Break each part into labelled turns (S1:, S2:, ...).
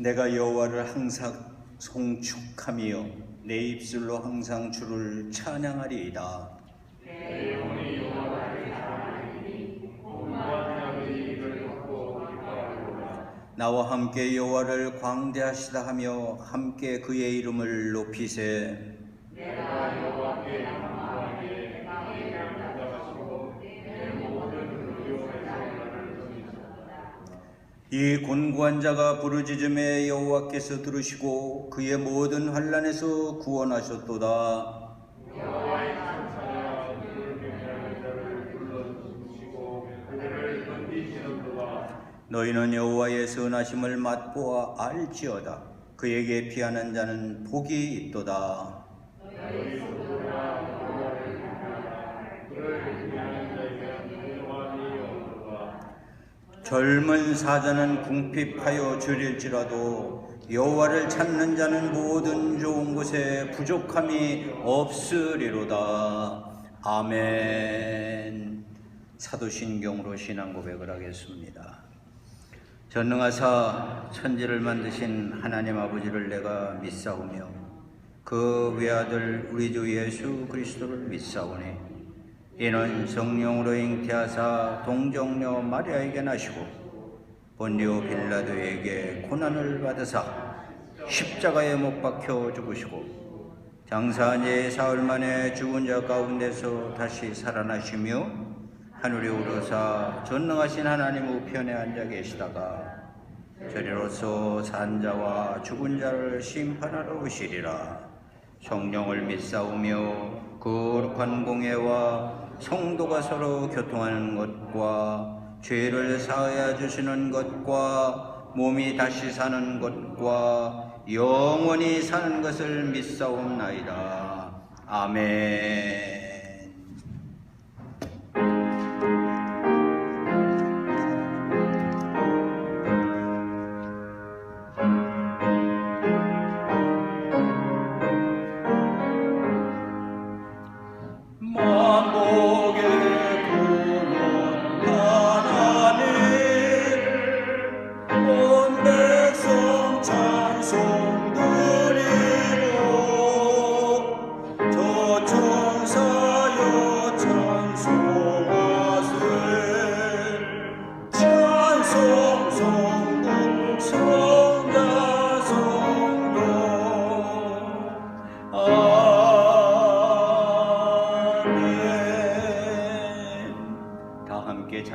S1: 내가 여호와를 항상 송축하며 내 입술로 항상 주를 찬양하리이다.
S2: 내 영혼이 여호와를 찬양하리니 온갖 자의 입을 덮고 기뻐하리로다.
S1: 나와 함께 여호와를 광대하시다 하며 함께 그의 이름을 높이세.
S2: 내가 여호와께 감사하게 땅에 인자하시고 내 모든 의료에서 나를 지키소서.
S1: 이 곤고한 자가 부르짖음에 여호와께서 들으시고 그의 모든 환난에서 구원하셨도다.
S2: 여호와의 천사야 그를 경외하는 자를 불러주시고 그들을 건지시는도다.
S1: 너희는 여호와의 선하심을 맛보아 알지어다. 그에게 피하는 자는 복이 있도다.
S2: 너희 스스로가 여호와를 경외하라. 그를 경외하는 자에게 평안이 없도다.
S1: 젊은 사자는 궁핍하여 줄일지라도 여호와를 찾는 자는 모든 좋은 곳에 부족함이 없으리로다. 아멘. 사도신경으로 신앙 고백을 하겠습니다. 전능하사 천지를 만드신 하나님 아버지를 내가 믿사오며 그 외아들 우리 주 예수 그리스도를 믿사오니 이는 성령으로 잉태하사 동정녀 마리아에게 나시고 본디오 빌라도에게 고난을 받으사 십자가에 못 박혀 죽으시고 장사한 지 사흘 만에 죽은 자 가운데서 다시 살아나시며 하늘에 오르사 전능하신 하나님 우편에 앉아 계시다가 저리로서 산 자와 죽은 자를 심판하러 오시리라. 성령을 믿사오며 거룩한 공예와 성도가 서로 교통하는 것과 죄를 사하여 주시는 것과 몸이 다시 사는 것과 영원히 사는 것을 믿사옵나이다. 아멘.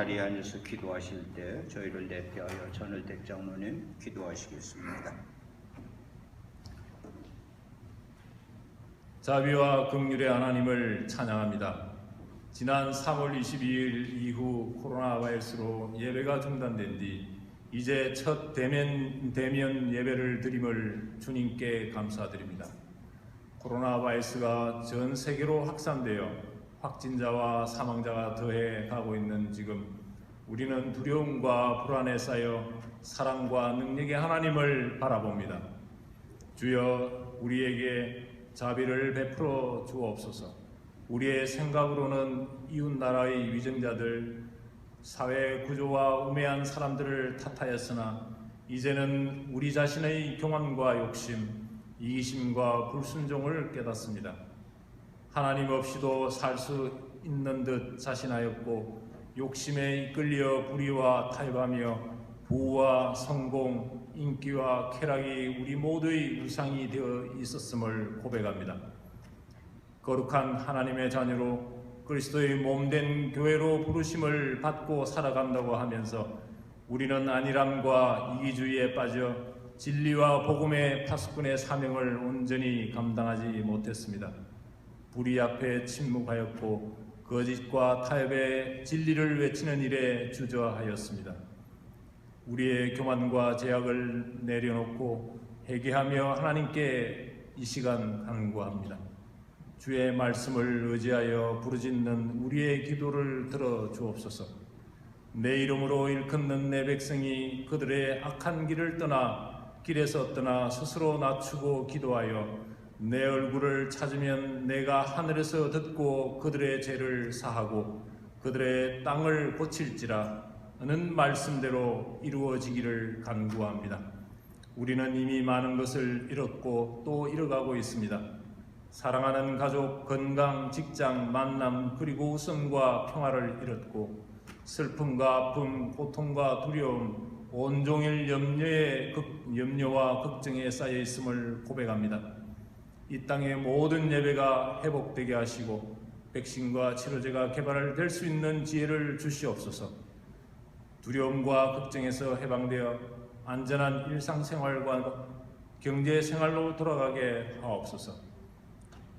S1: 자리에 앉아서 기도하실 때 저희를 대표하여 전을댁 장로님 기도하시겠습니다.
S3: 자비와 긍휼의 하나님을 찬양합니다. 지난 3월 22일 이후 코로나 바이러스로 예배가 중단된 뒤 이제 첫 대면 예배를 드림을 주님께 감사드립니다. 코로나 바이러스가 전 세계로 확산되어 확진자와 사망자가 더해 가고 있는 지금 우리는 두려움과 불안에 쌓여 사랑과 능력의 하나님을 바라봅니다. 주여 우리에게 자비를 베풀어 주옵소서. 우리의 생각으로는 이웃나라의 위정자들, 사회 구조와 우매한 사람들을 탓하였으나 이제는 우리 자신의 교만과 욕심, 이기심과 불순종을 깨닫습니다. 하나님 없이도 살 수 있는 듯 자신하였고 욕심에 이끌려 불의와 타협하며 부와 성공, 인기와 쾌락이 우리 모두의 우상이 되어 있었음을 고백합니다. 거룩한 하나님의 자녀로 그리스도의 몸된 교회로 부르심을 받고 살아간다고 하면서 우리는 안일함과 이기주의에 빠져 진리와 복음의 파수꾼의 사명을 온전히 감당하지 못했습니다. 불의 앞에 침묵하였고 거짓과 타협의 진리를 외치는 일에 주저하였습니다. 우리의 교만과 제약을 내려놓고 회개하며 하나님께 이 시간 간구합니다. 주의 말씀을 의지하여 부르짖는 우리의 기도를 들어 주옵소서. 내 이름으로 일컫는 내 백성이 그들의 악한 길을 떠나 길에서 떠나 스스로 낮추고 기도하여 내 얼굴을 찾으면 내가 하늘에서 듣고 그들의 죄를 사하고 그들의 땅을 고칠지라 는 말씀대로 이루어지기를 간구합니다. 우리는 이미 많은 것을 잃었고 또 잃어가고 있습니다. 사랑하는 가족, 건강, 직장, 만남, 그리고 웃음과 평화를 잃었고 슬픔과 아픔, 고통과 두려움, 온종일 염려와 걱정에 쌓여 있음을 고백합니다. 이 땅의 모든 예배가 회복되게 하시고 백신과 치료제가 개발될 수 있는 지혜를 주시옵소서. 두려움과 걱정에서 해방되어 안전한 일상생활과 경제생활로 돌아가게 하옵소서.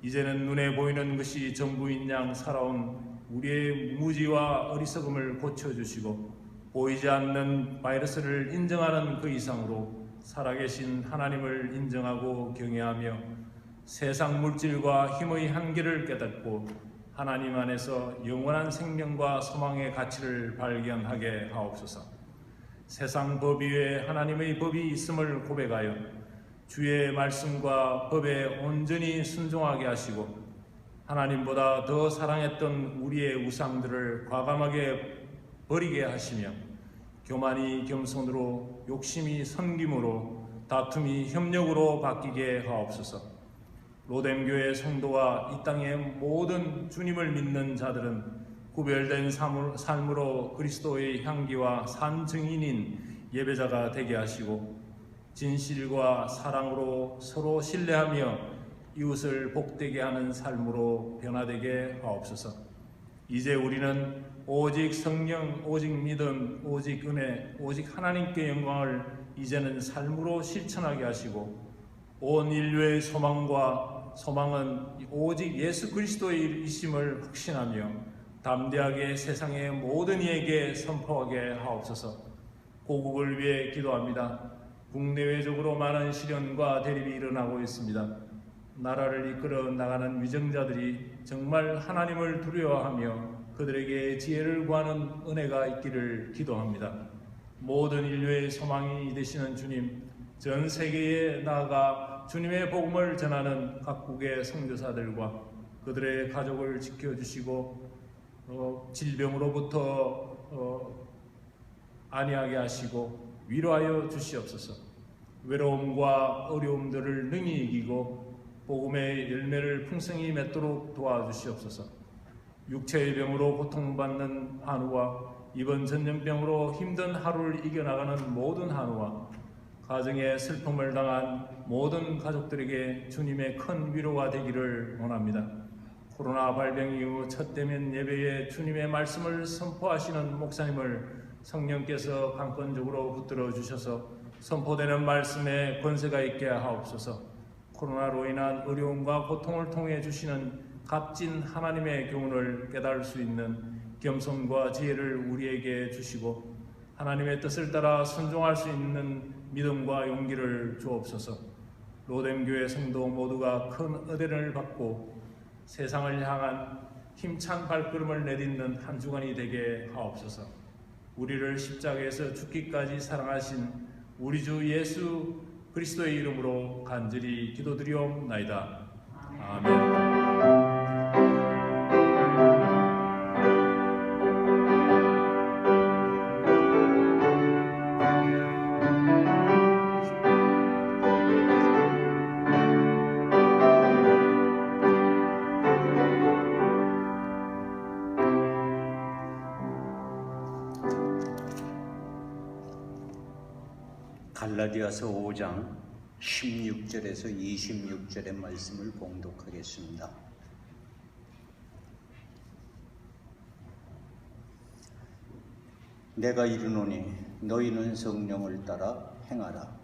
S3: 이제는 눈에 보이는 것이 전부인 양 살아온 우리의 무지와 어리석음을 고쳐주시고 보이지 않는 바이러스를 인정하는 그 이상으로 살아계신 하나님을 인정하고 경외하며 세상 물질과 힘의 한계를 깨닫고 하나님 안에서 영원한 생명과 소망의 가치를 발견하게 하옵소서. 세상 법 위에 하나님의 법이 있음을 고백하여 주의 말씀과 법에 온전히 순종하게 하시고 하나님보다 더 사랑했던 우리의 우상들을 과감하게 버리게 하시며 교만이 겸손으로, 욕심이 섬김으로, 다툼이 협력으로 바뀌게 하옵소서. 로뎀교회 성도와 이 땅의 모든 주님을 믿는 자들은 구별된 삶으로 그리스도의 향기와 산 증인인 예배자가 되게 하시고 진실과 사랑으로 서로 신뢰하며 이웃을 복되게 하는 삶으로 변화되게 하옵소서. 이제 우리는 오직 성령, 오직 믿음, 오직 은혜, 오직 하나님께 영광을 이제는 삶으로 실천하게 하시고 온 인류의 소망은 오직 예수 그리스도의 이심을 확신하며 담대하게 세상의 모든 이에게 선포하게 하옵소서. 고국을 위해 기도합니다. 국내외적으로 많은 시련과 대립이 일어나고 있습니다. 나라를 이끌어 나가는 위정자들이 정말 하나님을 두려워하며 그들에게 지혜를 구하는 은혜가 있기를 기도합니다. 모든 인류의 소망이 되시는 주님, 전 세계에 나아가 주님의 복음을 전하는 각국의 선교사들과 그들의 가족을 지켜주시고 질병으로부터 안위하게 하시고 위로하여 주시옵소서. 외로움과 어려움들을 능히 이기고 복음의 열매를 풍성히 맺도록 도와주시옵소서. 육체의 병으로 고통받는 한우와 이번 전염병으로 힘든 하루를 이겨나가는 모든 한우와 가정에 슬픔을 당한 모든 가족들에게 주님의 큰 위로가 되기를 원합니다. 코로나 발병 이후 첫 대면 예배에 주님의 말씀을 선포하시는 목사님을 성령께서 강권적으로 붙들어 주셔서 선포되는 말씀에 권세가 있게 하옵소서. 코로나로 인한 어려움과 고통을 통해 주시는 값진 하나님의 교훈을 깨달을 수 있는 겸손과 지혜를 우리에게 주시고 하나님의 뜻을 따라 순종할 수 있는 믿음과 용기를 주옵소서. 로뎀교회 성도 모두가 큰 은혜를 받고 세상을 향한 힘찬 발걸음을 내딛는 한 주간이 되게 하옵소서. 우리를 십자가에서 죽기까지 사랑하신 우리 주 예수 그리스도의 이름으로 간절히 기도드리옵나이다. 아멘.
S1: 갈라디아서 5장 16절에서 26절의 말씀을 봉독하겠습니다. 내가 이르노니 너희는 성령을 따라 행하라.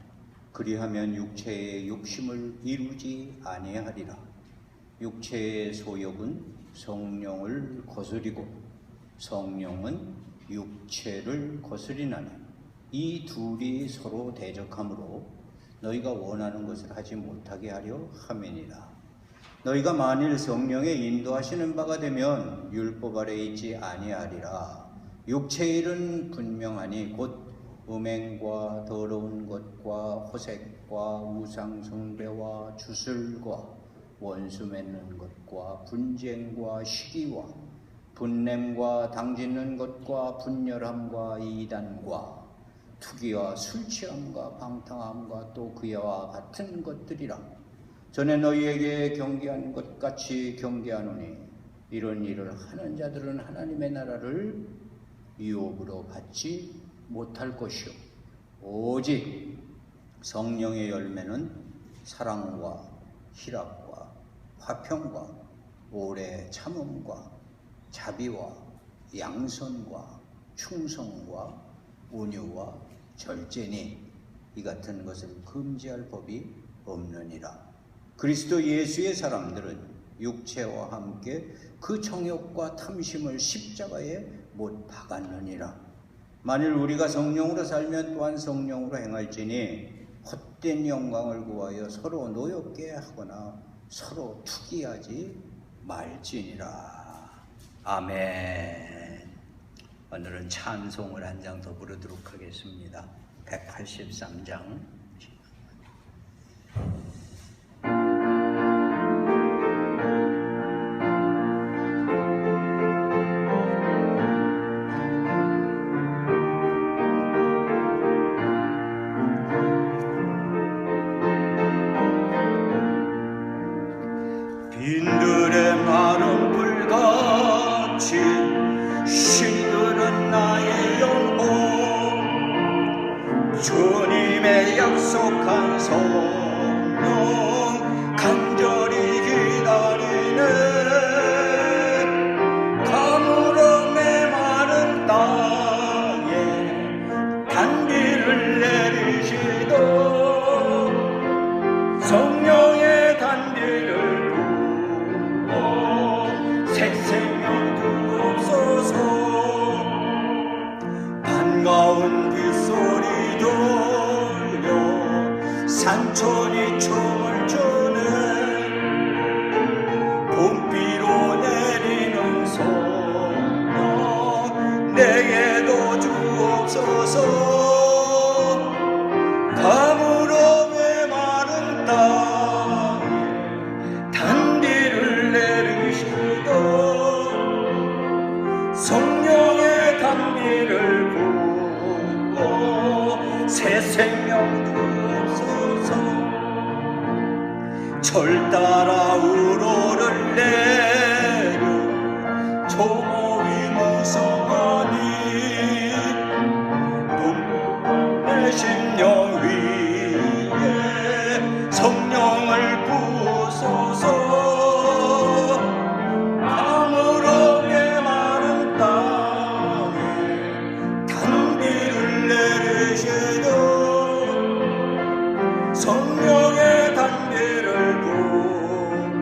S1: 그리하면 육체의 욕심을 이루지 아니하리라. 육체의 소욕은 성령을 거스리고 성령은 육체를 거스리나니 이 둘이 서로 대적하므로 너희가 원하는 것을 하지 못하게 하려 함이니라. 너희가 만일 성령의 인도하시는 바가 되면 율법 아래 있지 아니하리라. 육체의 일은 분명하니 곧 음행과 더러운 것과 호색과 우상 숭배와 주술과 원수 맺는 것과 분쟁과 시기와 분냄과 당짓는 것과 분열함과 이단과 투기와 술 취함과 방탕함과 또 그와 같은 것들이라. 전에 너희에게 경계한 것 같이 경계하노니 이런 일을 하는 자들은 하나님의 나라를 유업으로 받지 못할 것이요 오직 성령의 열매는 사랑과 희락과 화평과 오래 참음과 자비와 양선과 충성과 온유와 절제니 이 같은 것을 금지할 법이 없느니라. 그리스도 예수의 사람들은 육체와 함께 그 정욕과 탐심을 십자가에 못 박았느니라. 만일 우리가 성령으로 살면 또한 성령으로 행할지니 헛된 영광을 구하여 서로 노엽게 하거나 서로 투기하지 말지니라. 아멘. 오늘은 찬송을 한 장 더 부르도록 하겠습니다. 183장. 빈들의 마른 불같이 시들은 나의 영혼 주님의 약속한 성령 간절히 기다리네 가물어 메마른 땅에 단비를 내리시던 성령의 단비를 새 생명 주옵소서. 반가운 빗소리 돌려 산천이 춤을 추네 봄비로 내리는 성령 내게도 주옵소서. 가물어 메마른 땅에 단비를 내리시던 성령의 단비를 부어 새 생명 주옵소서. 절 따라 우러를 내려 조목이 무성하니 내 심령 위에 성령을 부소서. 가물어 메마른 땅에 단비를 내리시던 성령의 단비를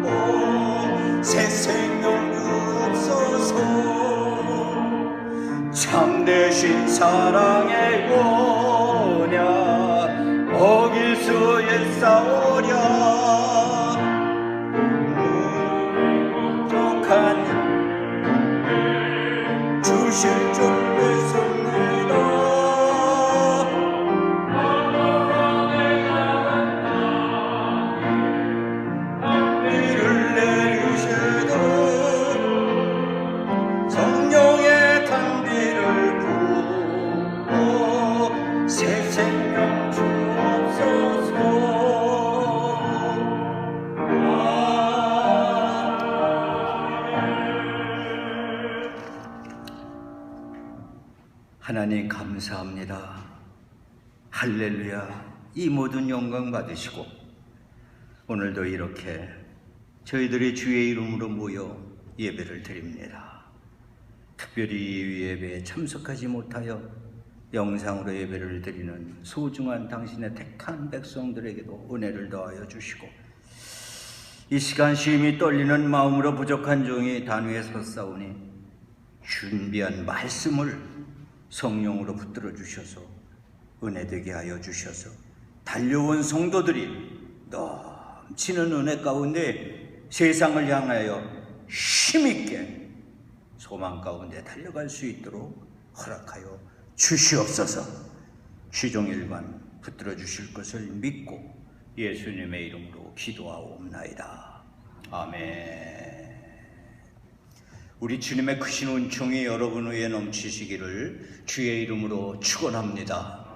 S1: 부어 새 생명 주옵소서. 참되신 사랑의 원약 어길 수 있사오랴. 무력한 주실 줄 믿습니다. 단비를 내리시던 성령의 단비를 부어 새 생명 주옵소서. 하나님 감사합니다. 할렐루야. 이 모든 영광 받으시고 오늘도 이렇게 저희들이 주의 이름으로 모여 예배를 드립니다. 특별히 이 예배에 참석하지 못하여 영상으로 예배를 드리는 소중한 당신의 택한 백성들에게도 은혜를 더하여 주시고 이 시간 심히 떨리는 마음으로 부족한 종이 단위에 섰사오니 준비한 말씀을 성령으로 붙들어 주셔서 은혜되게 하여 주셔서 달려온 성도들이 넘치는 은혜 가운데 세상을 향하여 힘있게 소망 가운데 달려갈 수 있도록 허락하여 주시옵소서. 시종일관 붙들어 주실 것을 믿고 예수님의 이름으로 기도하옵나이다. 아멘. 우리 주님의 크신 은총이 여러분 위에 넘치시기를 주의 이름으로 축원합니다.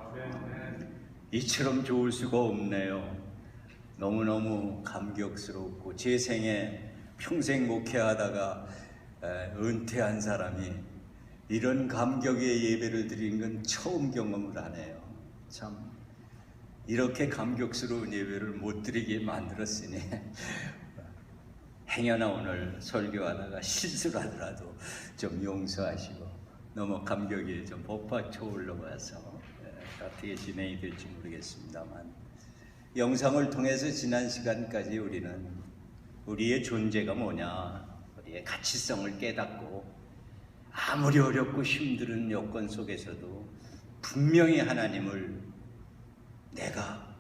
S1: 이처럼 좋을 수가 없네요. 너무너무 감격스럽고 제 생에 평생 목회하다가 은퇴한 사람이 이런 감격의 예배를 드리는 건 처음 경험을 하네요. 참 이렇게 감격스러운 예배를 못 드리게 만들었으니 행여나 오늘 설교하다가 실수를 하더라도 좀 용서하시고, 너무 감격이 좀 폭파쳐 올라와서 어떻게 진행이 될지 모르겠습니다만, 영상을 통해서 지난 시간까지 우리는 우리의 존재가 뭐냐, 우리의 가치성을 깨닫고 아무리 어렵고 힘든 여건 속에서도 분명히 하나님을 내가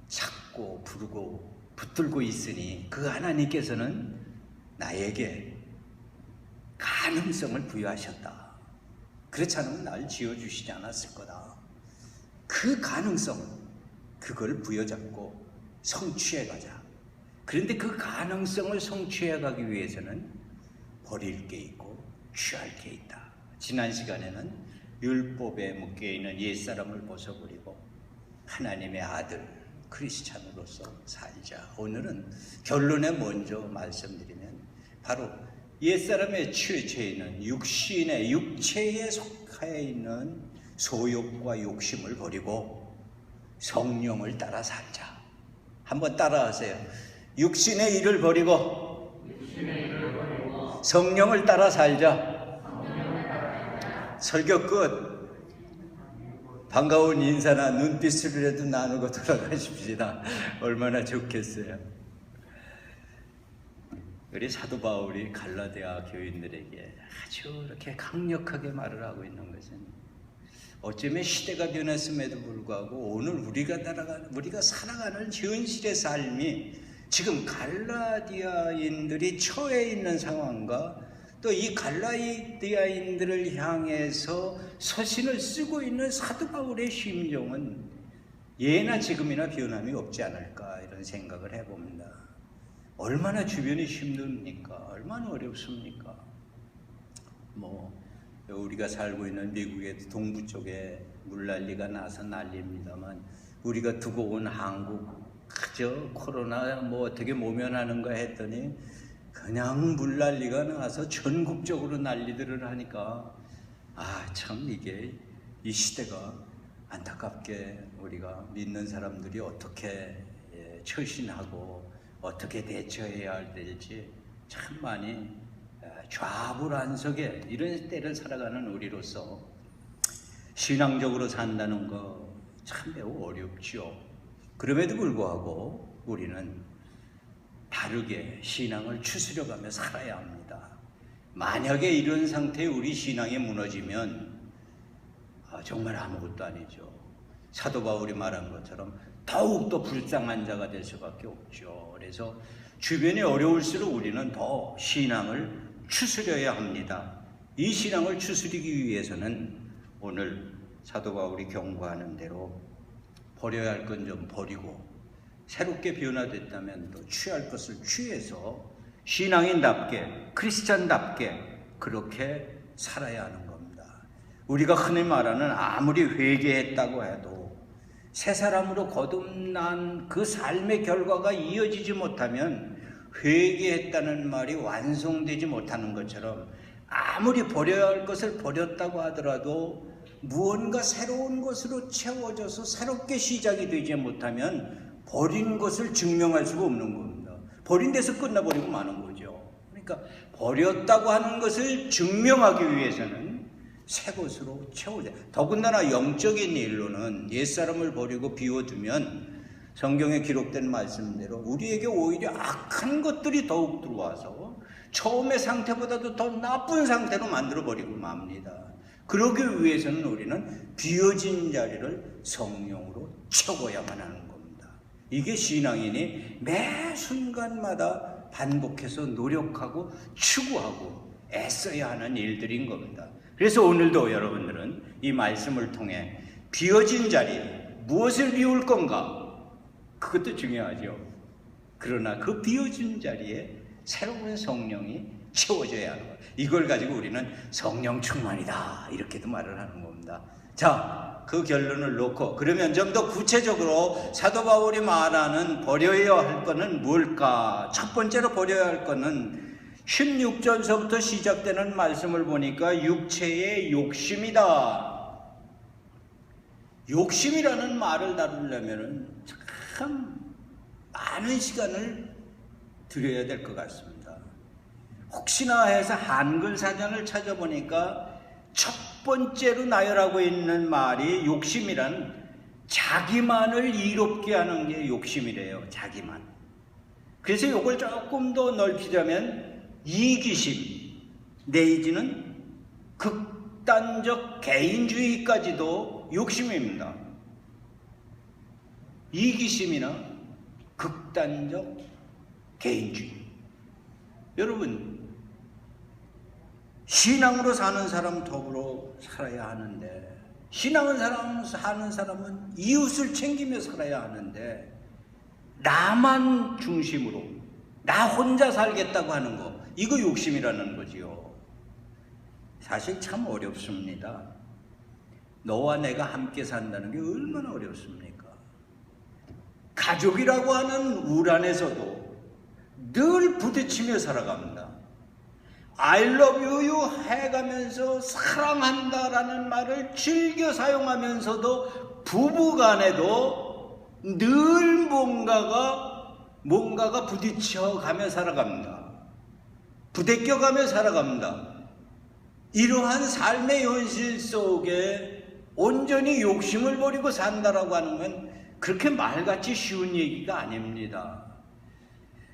S1: 찾고 부르고 붙들고 있으니 그 하나님께서는 나에게 가능성을 부여하셨다. 그렇지 않으면 날 지어주시지 않았을 거다. 그 가능성, 그걸 부여잡고 성취해가자. 그런데 그 가능성을 성취해가기 위해서는 버릴 게 있고 취할 게 있다. 지난 시간에는 율법에 묶여있는 옛사람을 벗어버리고 하나님의 아들 크리스찬으로서 살자. 오늘은 결론에 먼저 말씀드리면 바로 옛사람에 취해 있는 육신의 육체에 속하여 있는 소욕과 욕심을 버리고 성령을 따라 살자. 한번 따라하세요. 육신의 일을 버리고 성령을 따라 살자. 설교 끝. 반가운 인사나 눈빛으로라도 나누고 돌아가십시다. 얼마나 좋겠어요. 우리 사도 바울이 갈라디아 교인들에게 아주 이렇게 강력하게 말을 하고 있는 것은, 어쩌면 시대가 변했음에도 불구하고 오늘 우리가 살아가는 현실의 삶이 지금 갈라디아인들이 처해 있는 상황과 또 이 갈라디아인들을 향해서 서신을 쓰고 있는 사도 바울의 심정은 예나 지금이나 변함이 없지 않을까, 이런 생각을 해봅니다. 얼마나 주변이 힘듭니까? 얼마나 어렵습니까? 우리가 살고 있는 미국의 동부 쪽에 물난리가 나서 난리입니다만, 우리가 두고 온 한국 그저 코로나 어떻게 모면하는가 했더니 그냥 물난리가 나서 전국적으로 난리들을 하니까 참 이게 이 시대가 안타깝게 우리가 믿는 사람들이 어떻게 처신하고 어떻게 대처해야 될지 참 많이 좌불안석에 이런 때를 살아가는 우리로서 신앙적으로 산다는 거 참 매우 어렵죠. 그럼에도 불구하고 우리는 다르게 신앙을 추스려가며 살아야 합니다. 만약에 이런 상태에 우리 신앙이 무너지면 정말 아무것도 아니죠. 사도 바울이 말한 것처럼 더욱더 불쌍한 자가 될 수밖에 없죠. 그래서 주변이 어려울수록 우리는 더 신앙을 추스려야 합니다. 이 신앙을 추스리기 위해서는 오늘 사도 바울이 경고하는 대로 버려야 할 건 좀 버리고 새롭게 변화됐다면 또 취할 것을 취해서 신앙인답게, 크리스찬답게 그렇게 살아야 하는 겁니다. 우리가 흔히 말하는 아무리 회개했다고 해도 새 사람으로 거듭난 그 삶의 결과가 이어지지 못하면 회개했다는 말이 완성되지 못하는 것처럼, 아무리 버려야 할 것을 버렸다고 하더라도 무언가 새로운 것으로 채워져서 새롭게 시작이 되지 못하면 버린 것을 증명할 수가 없는 겁니다. 버린 데서 끝나버리고 마는 거죠. 그러니까 버렸다고 하는 것을 증명하기 위해서는 새 것으로 채워져. 더군다나 영적인 일로는 옛사람을 버리고 비워두면 성경에 기록된 말씀대로 우리에게 오히려 악한 것들이 더욱 들어와서 처음의 상태보다도 더 나쁜 상태로 만들어버리고 맙니다. 그러기 위해서는 우리는 비워진 자리를 성령으로 채워야만 하는 겁니다. 이게 신앙인이 매 순간마다 반복해서 노력하고 추구하고 애써야 하는 일들인 겁니다. 그래서 오늘도 여러분들은 이 말씀을 통해 비워진 자리, 무엇을 비울 건가? 그것도 중요하죠. 그러나 그 비워진 자리에 새로운 성령이 채워져야 하는 거예요. 이걸 가지고 우리는 성령 충만이다 이렇게도 말을 하는 겁니다. 자, 그 결론을 놓고 그러면 좀 더 구체적으로 사도 바울이 말하는 버려야 할 거는 뭘까? 첫 번째로 버려야 할 거는 16절서부터 시작되는 말씀을 보니까 육체의 욕심이다. 욕심이라는 말을 다루려면 참 많은 시간을 들여야 될 것 같습니다. 혹시나 해서 한글 사전을 찾아보니까 첫 번째로 나열하고 있는 말이 욕심이란 자기만을 이롭게 하는 게 욕심이래요. 자기만. 그래서 이걸 조금 더 넓히자면 이기심 내지는 극단적 개인주의까지도 욕심입니다. 이기심이나 극단적 개인주의. 여러분, 신앙으로 사는 사람 더불어 살아야 하는데, 신앙을 사는 사람은 이웃을 챙기며 살아야 하는데, 나만 중심으로 나 혼자 살겠다고 하는 거, 이거 욕심이라는 거지요. 사실 참 어렵습니다. 너와 내가 함께 산다는 게 얼마나 어렵습니까? 가족이라고 하는 울 안에서도 늘 부딪히며 살아갑니다. I love you 해가면서 사랑한다라는 말을 즐겨 사용하면서도 부부간에도 늘 뭔가가 부딪혀가며 살아갑니다. 부대껴가며 살아갑니다. 이러한 삶의 현실 속에 온전히 욕심을 버리고 산다라고 하는 건 그렇게 말같이 쉬운 얘기가 아닙니다.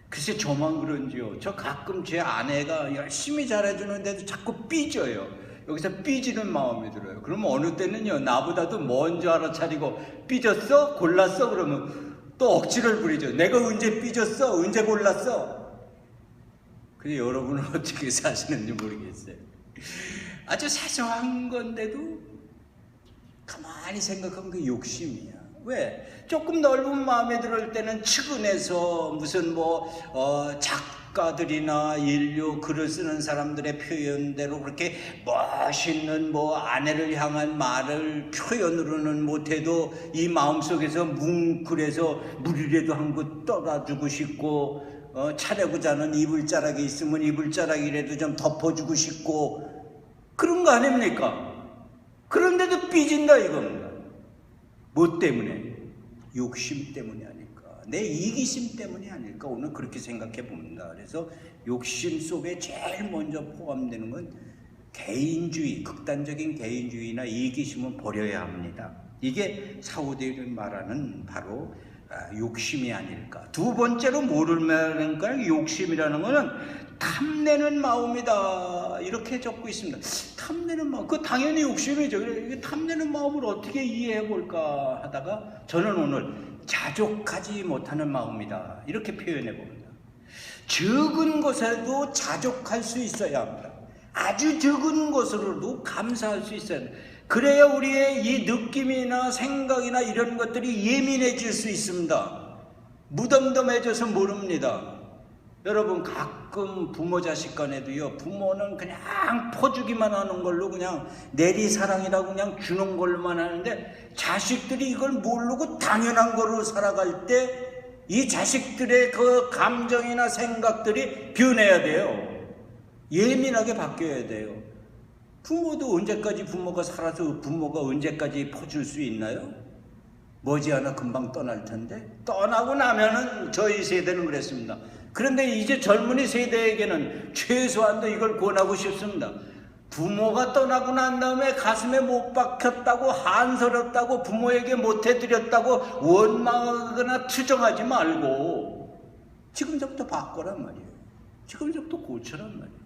S1: 글쎄 저만 그런지요. 저 가끔 제 아내가 열심히 잘해주는데도 자꾸 삐져요. 여기서 삐지는 마음이 들어요. 그러면 어느 때는요, 나보다도 먼저 알아차리고 삐졌어? 골랐어? 그러면 또 억지를 부리죠. 내가 언제 삐졌어? 언제 골랐어? 근데 여러분은 어떻게 사시는지 모르겠어요. 아주 사소한 건데도 가만히 생각하면 그게 욕심이야. 왜? 조금 넓은 마음에 들을 때는 측은해서 무슨 작가들이나 인류 글을 쓰는 사람들의 표현대로 그렇게 멋있는 아내를 향한 말을 표현으로는 못해도 이 마음속에서 뭉클해서 물이라도 한 번 떠다주고 싶고, 차려고 자는 이불자락이 있으면 이불자락이라도 좀 덮어주고 싶고, 그런 거 아닙니까? 그런데도 삐진다 이겁니다. 뭐 때문에? 욕심 때문이 아닐까? 내 이기심 때문이 아닐까? 오늘 그렇게 생각해 봅니다. 그래서 욕심 속에 제일 먼저 포함되는 건 개인주의, 극단적인 개인주의나 이기심은 버려야 합니다. 이게 사도들이 말하는 바로 욕심이 아닐까. 두 번째로 뭐를 말하는가? 욕심이라는 것은 탐내는 마음이다. 이렇게 적고 있습니다. 탐내는 마음, 그 당연히 욕심이죠. 그래, 탐내는 마음을 어떻게 이해해 볼까 하다가 저는 오늘 자족하지 못하는 마음이다. 이렇게 표현해 봅니다. 적은 것에도 자족할 수 있어야 합니다. 아주 적은 것으로도 감사할 수 있어야 합니다. 그래야 우리의 이 느낌이나 생각이나 이런 것들이 예민해질 수 있습니다. 무덤덤해져서 모릅니다. 여러분, 가끔 부모 자식 간에도요, 부모는 그냥 퍼주기만 하는 걸로 그냥 내리사랑이라고 그냥 주는 걸로만 하는데, 자식들이 이걸 모르고 당연한 걸로 살아갈 때 이 자식들의 그 감정이나 생각들이 변해야 돼요. 예민하게 바뀌어야 돼요. 부모도 언제까지 부모가 살아서 부모가 언제까지 퍼줄 수 있나요? 머지않아 금방 떠날 텐데, 떠나고 나면은 저희 세대는 그랬습니다. 그런데 이제 젊은이 세대에게는 최소한도 이걸 권하고 싶습니다. 부모가 떠나고 난 다음에 가슴에 못 박혔다고 한서렸다고 부모에게 못해드렸다고 원망하거나 투정하지 말고 지금부터 바꿔란 말이에요. 지금부터 고쳐란 말이에요.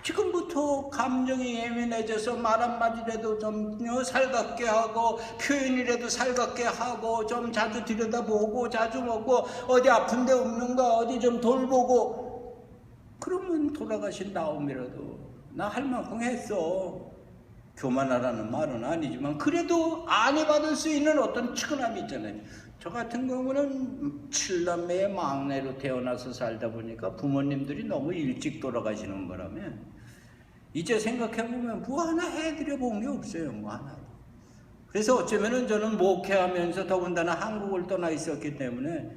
S1: 지금부터 감정이 예민해져서 말 한마디라도 좀 살갑게 하고 표현이라도 살갑게 하고 좀 자주 들여다보고 자주 먹고 어디 아픈 데 없는가 어디 좀 돌보고, 그러면 돌아가신 다음이라도 나 할 만큼 했어. 교만하라는 말은 아니지만 그래도 안위받을 수 있는 어떤 측은함이 있잖아요. 저 같은 경우는 7남매의 막내로 태어나서 살다 보니까 부모님들이 너무 일찍 돌아가시는 바람에 이제 생각해보면 뭐 하나 해드려 본 게 없어요. 뭐 하나. 그래서 어쩌면은 저는 목회하면서 더군다나 한국을 떠나 있었기 때문에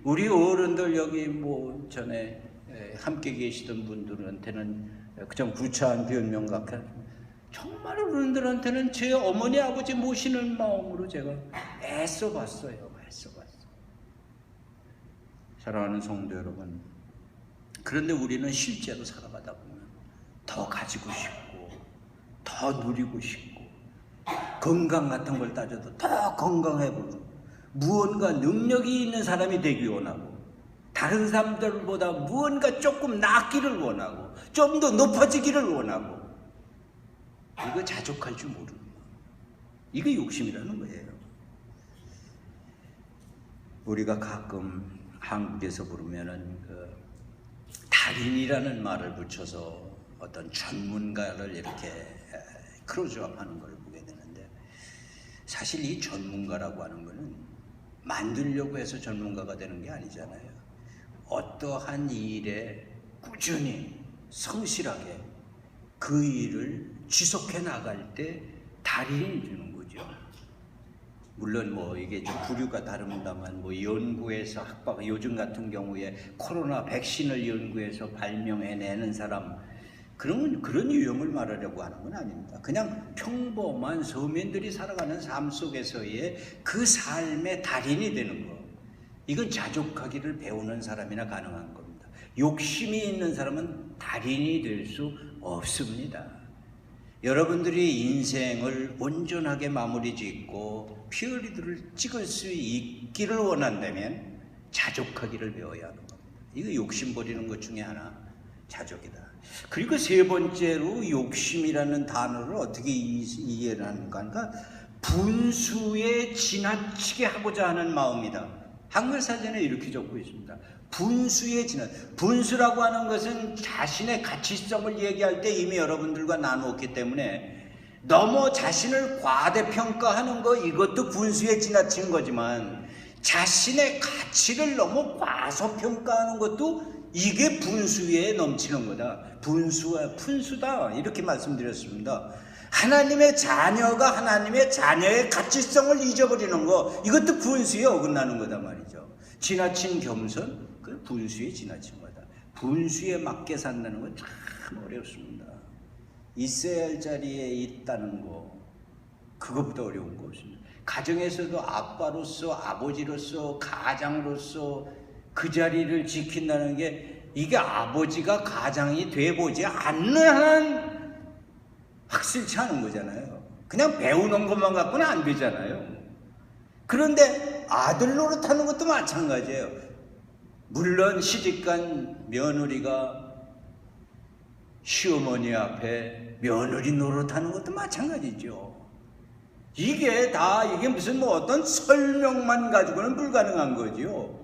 S1: 우리 어른들 여기 뭐 전에 함께 계시던 분들한테는 좀 구차한 변명 같은 정말 어른들한테는 제 어머니 아버지 모시는 마음으로 제가 애써봤어요. 사랑하는 성도 여러분, 그런데 우리는 실제로 살아가다 보면 더 가지고 싶고 더 누리고 싶고 건강 같은 걸 따져도 더 건강해 보고 무언가 능력이 있는 사람이 되기 원하고 다른 사람들보다 무언가 조금 낫기를 원하고 좀 더 높아지기를 원하고 이거 자족할 줄 모르는 거예요. 이게 욕심이라는 거예요. 우리가 가끔 한국에서 부르면은 달인이라는 말을 붙여서 어떤 전문가를 이렇게 크로즈업하는 걸 보게 되는데 사실 이 전문가라고 하는 거는 만들려고 해서 전문가가 되는 게 아니잖아요. 어떠한 일에 꾸준히 성실하게 그 일을 지속해 나갈 때 달인이 되는 거죠. 물론 뭐 이게 좀 부류가 다릅니다만 뭐 연구해서 요즘 같은 경우에 코로나 백신을 연구해서 발명해내는 사람 그런 유형을 말하려고 하는 건 아닙니다. 그냥 평범한 서민들이 살아가는 삶 속에서의 그 삶의 달인이 되는 거. 이건 자족하기를 배우는 사람이나 가능한 겁니다. 욕심이 있는 사람은 달인이 될 수 없습니다. 여러분들이 인생을 온전하게 마무리 짓고 피어리들을 찍을 수 있기를 원한다면 자족하기를 배워야 하는 겁니다. 이거 욕심 버리는 것 중에 하나 자족이다. 그리고 세 번째로 욕심이라는 단어를 어떻게 이해를 하는가 하니까 분수에 지나치게 하고자 하는 마음이다. 한글 사전에 이렇게 적고 있습니다. 분수라고 하는 것은 자신의 가치성을 얘기할 때 이미 여러분들과 나누었기 때문에 너무 자신을 과대평가하는 거 이것도 분수에 지나친 거지만 자신의 가치를 너무 과소평가하는 것도 이게 분수에 넘치는 거다. 분수와 푼수다 이렇게 말씀드렸습니다. 하나님의 자녀가 하나님의 자녀의 가치성을 잊어버리는 거 이것도 분수에 어긋나는 거다 말이죠. 지나친 겸손 그 분수에 지나친 거다. 분수에 맞게 산다는 건 참 어렵습니다. 있어야 할 자리에 있다는 거 그것보다 어려운 거 없습니다. 가정에서도 아빠로서 아버지로서 가장으로서 그 자리를 지킨다는 게 이게 아버지가 가장이 돼보지 않는 한 확실치 않은 거잖아요. 그냥 배우는 것만 갖고는 안 되잖아요. 그런데 아들 노릇하는 것도 마찬가지예요. 물론 시집간 며느리가 시어머니 앞에 며느리 노릇하는 것도 마찬가지죠. 이게 무슨 뭐 어떤 설명만 가지고는 불가능한 거죠.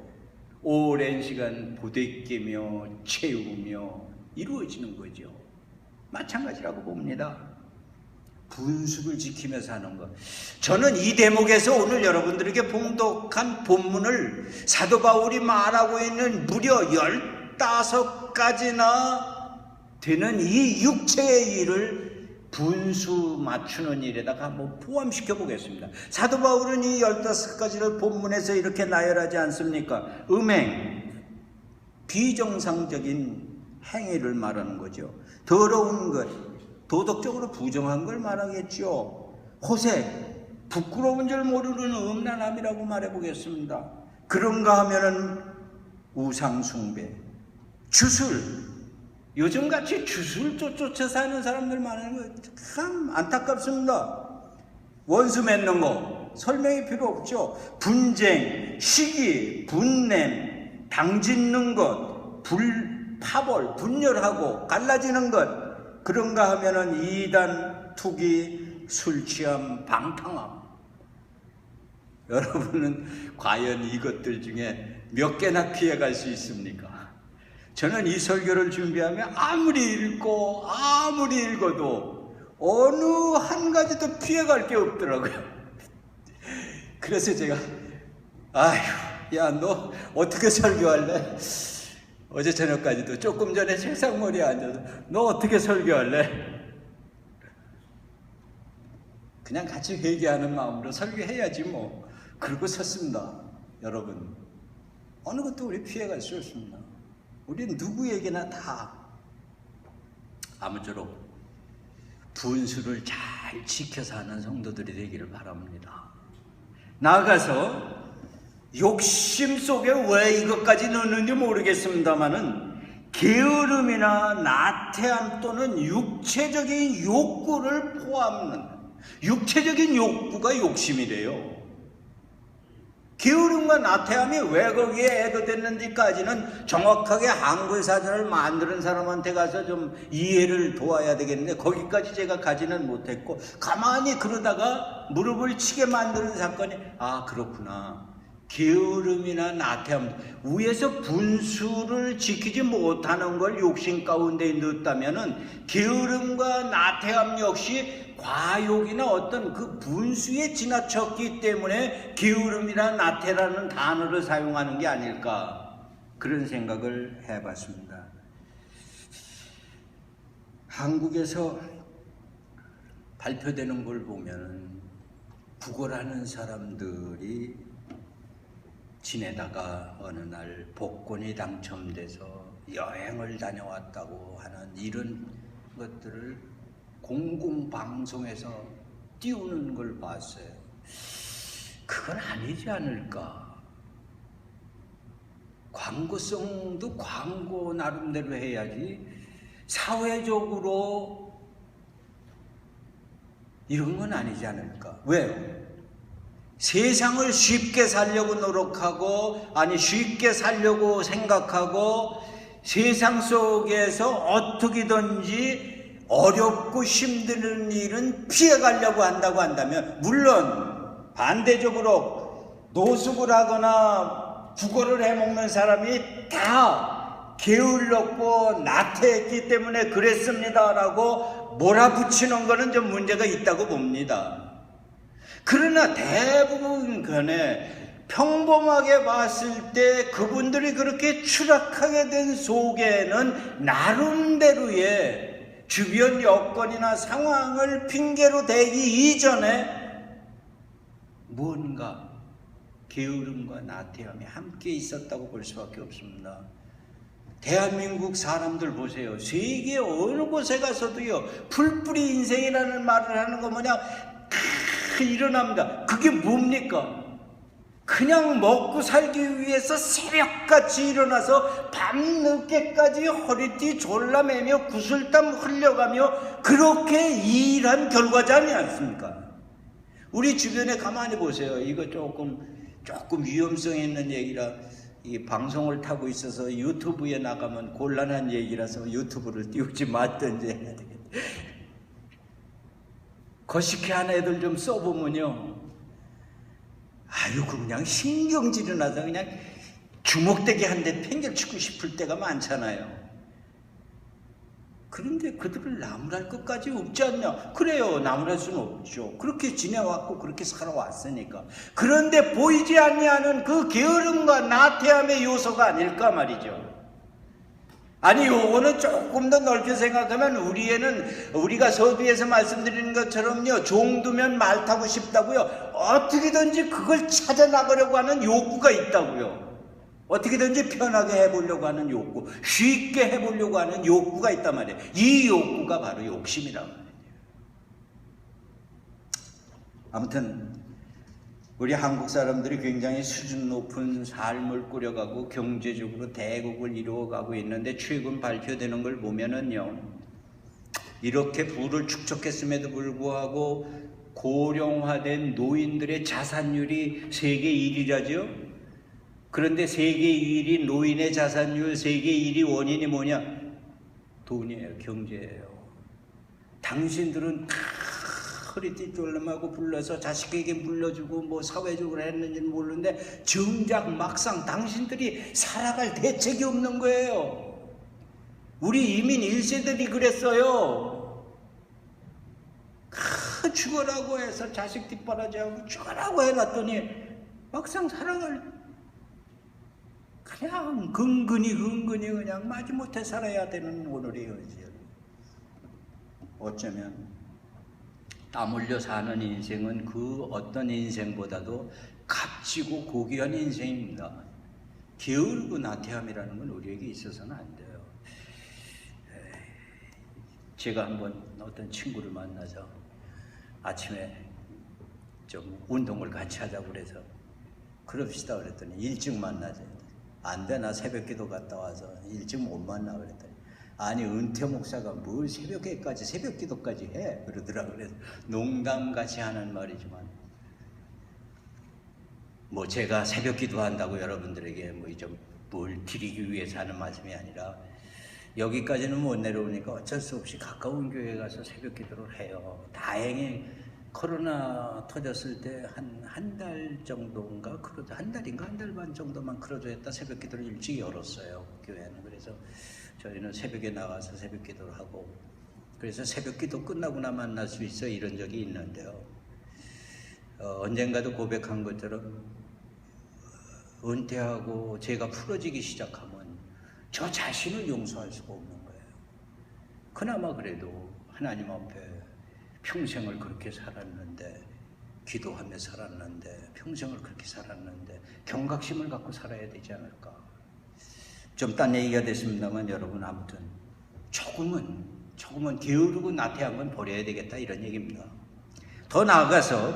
S1: 오랜 시간 부대끼며 채우며 이루어지는 거죠. 마찬가지라고 봅니다. 분수를 지키며 사는 것. 저는 이 대목에서 오늘 여러분들에게 봉독한 본문을 사도 바울이 말하고 있는 무려 15가지나 되는 이 육체의 일을 분수 맞추는 일에다가 한번 포함시켜 보겠습니다. 사도 바울은 이 15가지를 본문에서 이렇게 나열하지 않습니까? 음행, 비정상적인 행위를 말하는 거죠. 더러운 것, 도덕적으로 부정한 걸 말하겠죠. 호색, 부끄러운 줄 모르는 음란함이라고 말해보겠습니다. 그런가 하면은 우상숭배, 주술, 요즘같이 주술 쫓아 사는 사람들 많은 거 참 안타깝습니다. 원수 맺는 거 설명이 필요 없죠. 분쟁, 시기, 분냄, 당짓는 것, 파벌, 분열하고 갈라지는 것, 그런가 하면은 이단, 투기, 술 취함, 방탕함. 여러분은 과연 이것들 중에 몇 개나 피해갈 수 있습니까? 저는 이 설교를 준비하면 아무리 읽어도 어느 한 가지도 피해갈 게 없더라고요. 그래서 제가 야 너 어떻게 설교할래? 어제 저녁까지도 조금 전에 책상머리에 앉아서 너 어떻게 설교할래? 그냥 같이 회개하는 마음으로 설교해야지 뭐. 그러고 섰습니다. 여러분, 어느 것도 우리 피해갈 수 없습니다. 우리는 누구에게나 다 아무쪼록 분수를 잘 지켜서 하는 성도들이 되기를 바랍니다. 나아가서 욕심 속에 왜 이것까지 넣는지 모르겠습니다만은 게으름이나 나태함 또는 육체적인 욕구를 포함하는 육체적인 욕구가 욕심이래요. 게으름과 나태함이 왜 거기에 애도됐는지까지는 정확하게 한글 사전을 만드는 사람한테 가서 좀 이해를 도와야 되겠는데 거기까지 제가 가지는 못했고 가만히 그러다가 무릎을 치게 만드는 사건이 그렇구나. 게으름이나 나태함, 위에서 분수를 지키지 못하는 걸 욕심 가운데 넣었다면은 게으름과 나태함 역시 과욕이나 어떤 그 분수에 지나쳤기 때문에 게으름이나 나태라는 단어를 사용하는 게 아닐까, 그런 생각을 해봤습니다. 한국에서 발표되는 걸 보면 구걸하는 사람들이 지내다가 어느 날 복권이 당첨돼서 여행을 다녀왔다고 하는 이런 것들을 공공방송에서 띄우는 걸 봤어요. 그건 아니지 않을까. 광고성도 광고 나름대로 해야지 사회적으로 이런 건 아니지 않을까. 왜요? 세상을 쉽게 살려고 노력하고 쉽게 살려고 생각하고 세상 속에서 어떻게든지 어렵고 힘드는 일은 피해가려고 한다고 한다면, 물론 반대적으로 노숙을 하거나 구걸을 해먹는 사람이 다 게을렀고 나태했기 때문에 그랬습니다라고 몰아붙이는 거는 좀 문제가 있다고 봅니다. 그러나 대부분 간에 평범하게 봤을 때 그분들이 그렇게 추락하게 된 속에는 나름대로의 주변 여건이나 상황을 핑계로 대기 이전에 무언가 게으름과 나태함이 함께 있었다고 볼 수밖에 없습니다. 대한민국 사람들 보세요. 세계 어느 곳에 가서도요, 풀뿌리 인생이라는 말을 하는 거 뭐냐, 일어납니다. 그게 뭡니까? 그냥 먹고 살기 위해서 새벽같이 일어나서 밤늦게까지 허리띠 졸라매며 구슬땀 흘려가며 그렇게 일한 결과지 않습니까? 우리 주변에 가만히 보세요. 이거 조금 위험성 있는 얘기라 이 방송을 타고 있어서 유튜브에 나가면 곤란한 얘기라서 유튜브를 띄우지 말든지 해야 되겠다. 거시기한 애들 좀 써보면요, 그냥 신경질이 나서 그냥 주먹대기 한 대 팽개치고 싶을 때가 많잖아요. 그런데 그들을 나무랄 것까지 없지 않냐? 그래요, 나무랄 수는 없죠. 그렇게 지내왔고 그렇게 살아왔으니까. 그런데 보이지 아니하는 그 게으름과 나태함의 요소가 아닐까 말이죠. 요거는 조금 더 넓게 생각하면 우리가 서두에서 말씀드리는 것처럼요, 종두면 말 타고 싶다고요, 어떻게든지 그걸 찾아 나가려고 하는 욕구가 있다고요. 어떻게든지 편하게 해보려고 하는 욕구, 쉽게 해보려고 하는 욕구가 있단 말이에요. 이 욕구가 바로 욕심이란 말이에요. 아무튼 우리 한국 사람들이 굉장히 수준 높은 삶을 꾸려가고 경제적으로 대국을 이루어가고 있는데 최근 발표되는 걸 보면은요, 이렇게 부를 축적했음에도 불구하고 고령화된 노인들의 자산율이 세계 1위라죠. 그런데 세계 1위 노인의 자산율, 세계 1위 원인이 뭐냐? 돈이에요, 경제예요. 당신들은 허리띠 졸름하고 불러서 자식에게 물려주고 사회적으로 했는지는 모르는데 정작 막상 당신들이 살아갈 대책이 없는 거예요. 우리 이민 1세들이 그랬어요. 죽어라고 해서 자식 뒷바라지하고 죽어라고 해놨더니 막상 살아갈, 그냥 근근히 그냥 마지못해 살아야 되는 오늘이에요. 어쩌면 땀 흘려 사는 인생은 그 어떤 인생보다도 값지고 고귀한 인생입니다. 게으르고 나태함이라는 건 우리에게 있어서는 안 돼요. 제가 한번 어떤 친구를 만나서 아침에 좀 운동을 같이 하자고 그래서 그럽시다 그랬더니 일찍 만나자. 안 돼, 나 새벽기도 갔다 와서 일찍 못 만나 그랬더니 아니 은퇴 목사가 뭘 새벽기도까지 해 그러더라고. 그래서 농담같이 하는 말이지만 뭐 제가 새벽기도 한다고 여러분들에게 뭐 좀 뭘 드리기 위해서 하는 말씀이 아니라 여기까지는 못 내려오니까 어쩔 수 없이 가까운 교회에 가서 새벽기도를 해요. 다행히 코로나 터졌을 때 한 달 정도인가 한 달 반 정도만 크로즈했다 새벽기도를 일찍 열었어요 교회는. 그래서 저희는 새벽에 나가서 새벽기도를 하고 그래서 새벽기도 끝나고나 만날 수 있어 이런 적이 있는데요. 언젠가도 고백한 것처럼 은퇴하고 제가 풀어지기 시작하면 저 자신을 용서할 수가 없는 거예요. 그나마 그래도 하나님 앞에 평생을 그렇게 살았는데 기도하며 살았는데 평생을 그렇게 살았는데 경각심을 갖고 살아야 되지 않을까. 좀 딴 얘기가 됐습니다만 여러분 아무튼 조금은 게으르고 나태한 건 버려야 되겠다 이런 얘기입니다. 더 나아가서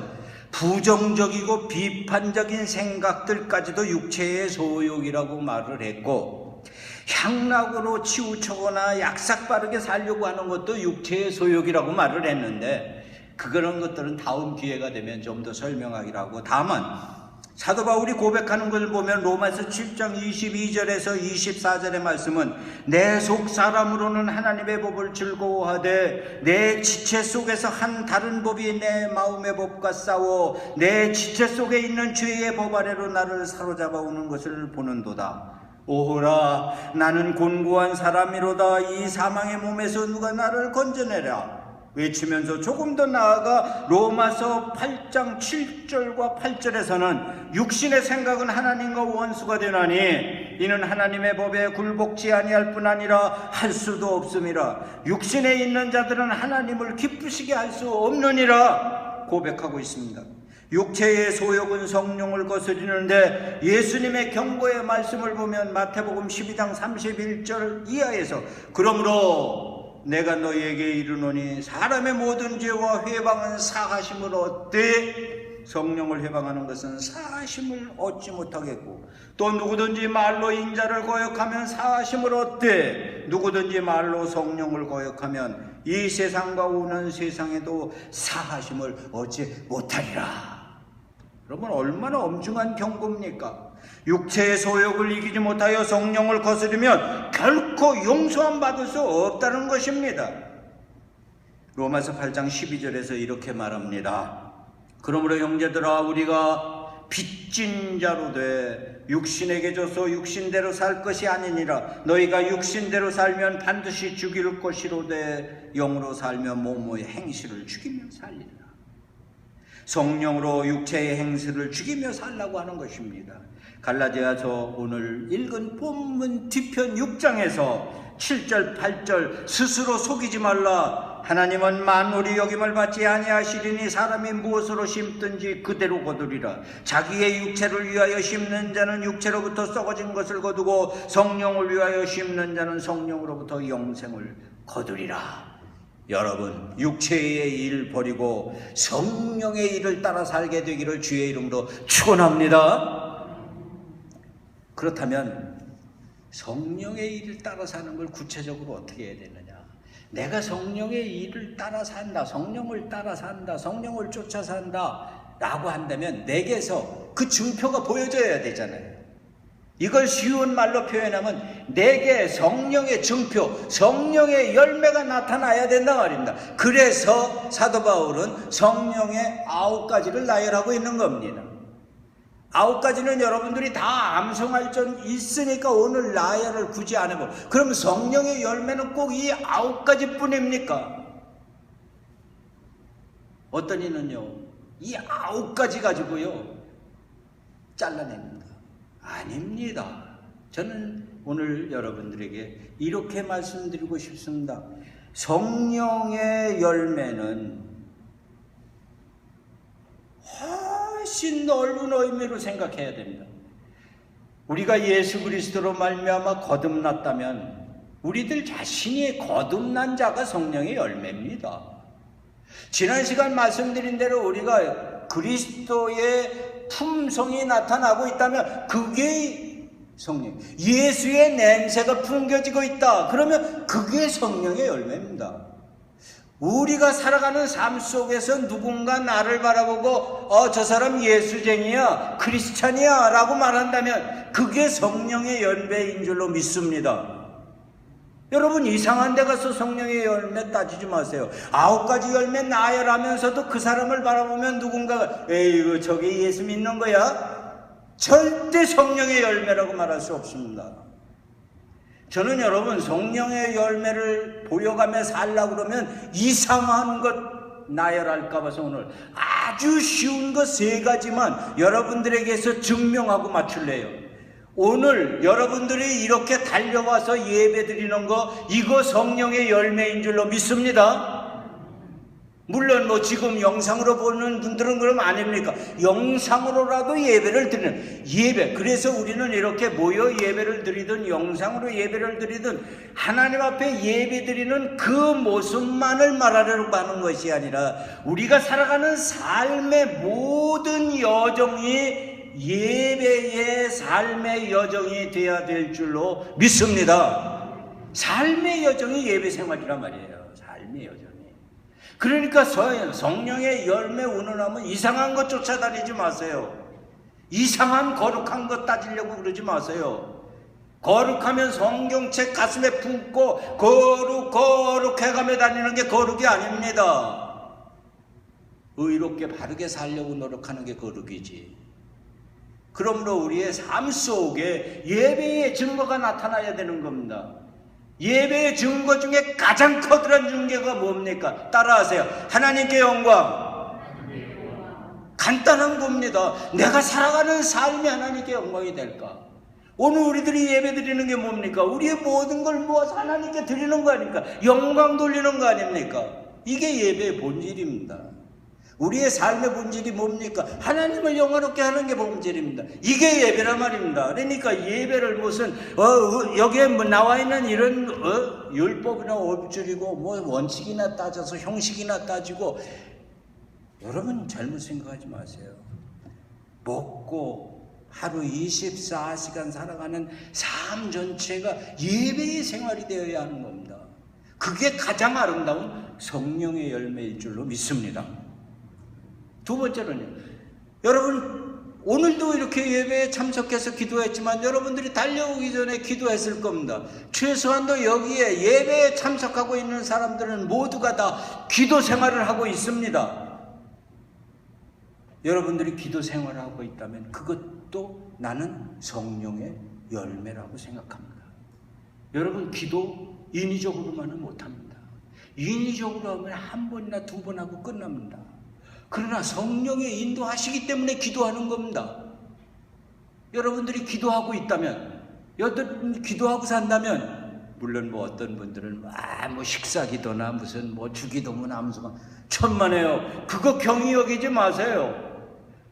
S1: 부정적이고 비판적인 생각들까지도 육체의 소욕이라고 말을 했고 향락으로 치우쳐거나 약삭빠르게 살려고 하는 것도 육체의 소욕이라고 말을 했는데 그런 것들은 다음 기회가 되면 좀 더 설명하기로 하고 다만 사도 바울이 고백하는 것을 보면 로마서 7장 22절에서 24절의 말씀은 내 속 사람으로는 하나님의 법을 즐거워하되 내 지체 속에서 한 다른 법이 내 마음의 법과 싸워 내 지체 속에 있는 죄의 법 아래로 나를 사로잡아 오는 것을 보는도다. 오호라 나는 곤고한 사람이로다. 이 사망의 몸에서 누가 나를 건져내랴. 외치면서 조금 더 나아가 로마서 8장 7절과 8절에서는 육신의 생각은 하나님과 원수가 되나니 이는 하나님의 법에 굴복지 아니할 뿐 아니라 할 수도 없음이라. 육신에 있는 자들은 하나님을 기쁘시게 할 수 없느니라 고백하고 있습니다. 육체의 소욕은 성령을 거스리는데 예수님의 경고의 말씀을 보면 마태복음 12장 31절 이하에서 그러므로 내가 너희에게 이르노니 사람의 모든 죄와 회방은 사하심을 얻되 성령을 회방하는 것은 사하심을 얻지 못하겠고 또 누구든지 말로 인자를 거역하면 사하심을 얻되 누구든지 말로 성령을 거역하면 이 세상과 오는 세상에도 사하심을 얻지 못하리라. 여러분 얼마나 엄중한 경고입니까? 육체의 소욕을 이기지 못하여 성령을 거스르면 결코 용서함 받을 수 없다는 것입니다. 로마서 8장 12절에서 이렇게 말합니다. 그러므로 형제들아 우리가 빚진 자로 돼 육신에게 줘서 육신대로 살 것이 아니니라. 너희가 육신대로 살면 반드시 죽일 것이로되 영으로 살면 몸의 행실을 죽이며 살리라. 성령으로 육체의 행실을 죽이며 살라고 하는 것입니다. 갈라디아서 오늘 읽은 본문 뒤편 6장에서 7절 8절 스스로 속이지 말라. 하나님은 만물이 여김을 받지 아니하시리니 사람이 무엇으로 심든지 그대로 거두리라. 자기의 육체를 위하여 심는 자는 육체로부터 썩어진 것을 거두고 성령을 위하여 심는 자는 성령으로부터 영생을 거두리라. 여러분 육체의 일 버리고 성령의 일을 따라 살게 되기를 주의 이름으로 축원합니다. 그렇다면 성령의 일을 따라 사는 걸 구체적으로 어떻게 해야 되느냐? 내가 성령의 일을 따라 산다, 성령을 따라 산다, 성령을 쫓아 산다 라고 한다면 내게서 그 증표가 보여져야 되잖아요. 이걸 쉬운 말로 표현하면 내게 성령의 증표, 성령의 열매가 나타나야 된다 말입니다. 그래서 사도 바울은 성령의 9가지를 나열하고 있는 겁니다. 9가지는 여러분들이 다 암송할 줄 있으니까 오늘 나열을 굳이 안 해보. 그럼 성령의 열매는 꼭 이 9가지 뿐입니까? 어떤 이는요 이 9가지 가지고요 잘라냅니다. 아닙니다. 저는 오늘 여러분들에게 이렇게 말씀드리고 싶습니다. 성령의 열매는 훨씬 넓은 의미로 생각해야 됩니다. 우리가 예수 그리스도로 말미암아 거듭났다면 우리들 자신이 거듭난 자가 성령의 열매입니다. 지난 시간 말씀드린 대로 우리가 그리스도의 품성이 나타나고 있다면 그게 성령, 예수의 냄새가 풍겨지고 있다. 그러면 그게 성령의 열매입니다. 우리가 살아가는 삶 속에서 누군가 나를 바라보고 저 사람 예수쟁이야, 크리스찬이야 라고 말한다면 그게 성령의 열매인 줄로 믿습니다. 여러분, 이상한 데 가서 성령의 열매 따지지 마세요. 9가지 열매 나열하면서도 그 사람을 바라보면 누군가가 에이 저게 예수 믿는 거야? 절대 성령의 열매라고 말할 수 없습니다. 저는 여러분, 성령의 열매를 보여가며 살려고 그러면 이상한 것 나열할까 봐서 오늘 아주 쉬운 것 3가지만 여러분들에게서 증명하고 맞출래요. 오늘 여러분들이 이렇게 달려와서 예배 드리는 거, 이거 성령의 열매인 줄로 믿습니다. 물론 지금 영상으로 보는 분들은 그럼 아닙니까? 영상으로라도 예배를 드리는 예배. 그래서 우리는 이렇게 모여 예배를 드리든 영상으로 예배를 드리든 하나님 앞에 예배 드리는 그 모습만을 말하려고 하는 것이 아니라 우리가 살아가는 삶의 모든 여정이 예배의 삶의 여정이 되어야 될 줄로 믿습니다. 삶의 여정이 예배 생활이란 말이에요. 삶의 여정이. 그러니까 성령의 열매 운운하면 이상한 것 쫓아다니지 마세요. 이상한 거룩한 것 따지려고 그러지 마세요. 거룩하면 성경책 가슴에 품고 거룩해가며 다니는 게 거룩이 아닙니다. 의롭게 바르게 살려고 노력하는 게 거룩이지. 그러므로 우리의 삶 속에 예배의 증거가 나타나야 되는 겁니다. 예배의 증거 중에 가장 커다란 증거가 뭡니까? 따라하세요. 하나님께 영광. 간단한 겁니다. 내가 살아가는 삶이 하나님께 영광이 될까? 오늘 우리들이 예배 드리는 게 뭡니까? 우리의 모든 걸 모아서 하나님께 드리는 거 아닙니까? 영광 돌리는 거 아닙니까? 이게 예배의 본질입니다. 우리의 삶의 본질이 뭡니까? 하나님을 영화롭게 하는 게 본질입니다. 이게 예배란 말입니다. 그러니까 예배를 무슨 여기에 나와 있는 이런 율법이나 업줄이고 원칙이나 따져서 형식이나 따지고, 여러분 잘못 생각하지 마세요. 먹고 하루 24시간 살아가는 삶 전체가 예배의 생활이 되어야 하는 겁니다. 그게 가장 아름다운 성령의 열매일 줄로 믿습니다. 2번째는요, 여러분 오늘도 이렇게 예배에 참석해서 기도했지만 여러분들이 달려오기 전에 기도했을 겁니다. 최소한도 여기에 예배에 참석하고 있는 사람들은 모두가 다 기도 생활을 하고 있습니다. 여러분들이 기도 생활을 하고 있다면 그것도 나는 성령의 열매라고 생각합니다. 여러분, 기도 인위적으로만은 못합니다. 인위적으로 하면 1번이나 2번 하고 끝납니다. 그러나 성령의 인도하시기 때문에 기도하는 겁니다. 여러분들이 기도하고 있다면, 여러분 기도하고 산다면, 물론 어떤 분들은 식사 기도나 무슨 주기도문 암송가 천만에요. 그거 경히 여기지 마세요.